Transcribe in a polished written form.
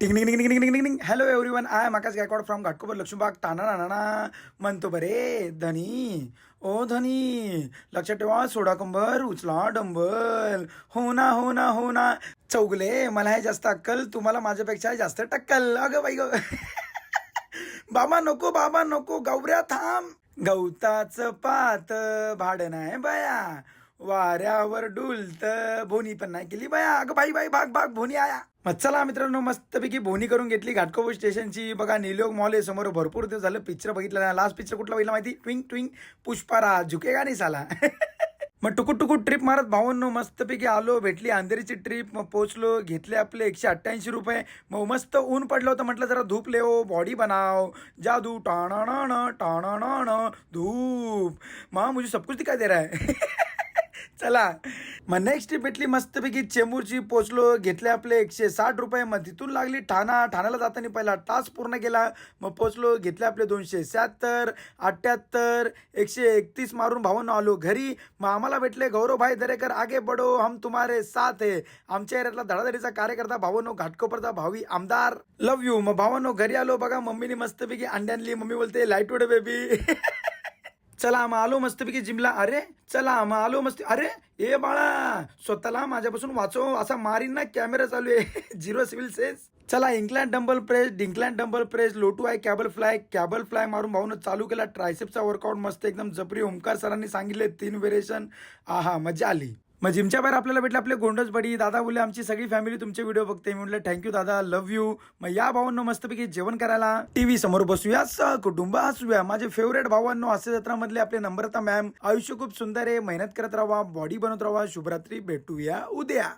टिंग टिंग टिंग टिंग टिंग टिंग टिंग. Hello everyone, I am Akash Gaikwad from Ghatkopar Laxmibaug टाणा नाना म्हणतो बरे धनी. ओ धनी, लक्षात ठेवा, सोडा कंबर उचला डंबल. हो ना हो ना हो ना. चौगले, मला हे जास्त अक्कल, तुम्हाला माझ्यापेक्षा जास्त टक्कल. अगं बाई ग. बाबा नको, बाबा नको, गौऱ्या थांब. गवताचं पात भाड नाही बया, वाऱ्यावर डुलत भोनी पण नाही केली बया. अगं बाई बाई, भाग भाग भोनी आया. मग चला मित्रांनो, मस्तपैकी भोनी करून घेतली घाटकोपर स्टेशनची. बघा निलोग मॉल आहे समोर, भरपूर दिवस झालं पिक्चर बघितला नाही. लास्ट पिक्चर कुठला बघितला माहिती? ट्विंग ट्विंग पुष्पाराज, झुकेगा नाही साला. मग टुकूट टुकूट ट्रिप मारत भावांनो मस्तपैकी आलो, भेटली अंधेरीची ट्रिप. मग पोहोचलो, घेतले आपले 188 रुपये. मग मस्त ऊन पडलं होतं, म्हटलं जरा धूप लेव, बॉडी बनाव. जादू टाणा टाणा धूप. माँ मुझे सब कुछ दिखाई दे रहा है. चला, मग नेक्स्ट ट्रिप भेटली मस्तपैकी चेंबूरची. पोचलो, घेतले आपले 160 रुपये. मग तिथून लागली ठाण्याला जाताना पहिला टास्क पूर्ण केला. मग पोचलो, घेतले आपले 276, 78, 131 मारून भावांना आलो घरी. मग आम्हाला भेटले गौरव भाई दरेकर, आगे बडो हम तुम्हारे साथ है. आमच्या एरियातला धडाधडीचा कार्यकर्ता भावांनो, घाटकोपरचा भावी आमदार, लव्ह यू. मग भावांनो घरी आलो, बघा मम्मीने मस्तपैकी अंडी आणली. मम्मी बोलते लाईट उडे बेबी. चला मग आलो मस्तपैकी जिमला. अरे चला मग आलो मस्त. अरे ए बाळा, स्वतःला माझ्यापासून वाचव, असा मारीन ना, कॅमेरा चालू आहे. Zero civil sense. चला incline dumbbell press, decline dumbbell press, लोटू आहे कॅबल फ्लाय मारून भाऊन चालू केला. ट्रायसेपचा वर्कआउट मस्त एकदम जबरी. ओमकार सरांनी सांगितले 3 व्हेरिएशन. आहा मजा आली. मग जिमच्या बाहेर आपल्याला भेटले आपले गोंडस बडी. दादा बोलले आमची सगळी फॅमिली तुमचे व्हिडिओ बघते. मी म्हटलं थँक्यू दादा, लव्ह यू. मग या भावांनो मस्तपैकी जेवण करायला टीव्ही समोर बसूया, कुटुंब हसूया. माझे फेवरेट भावांनो हास्य जत्रामधले आपले नम्रता मॅम. आयुष्य खूप सुंदर आहे, मेहनत करत राहा, बॉडी बनवत राहा. शुभरात्री, भेटूया उद्या.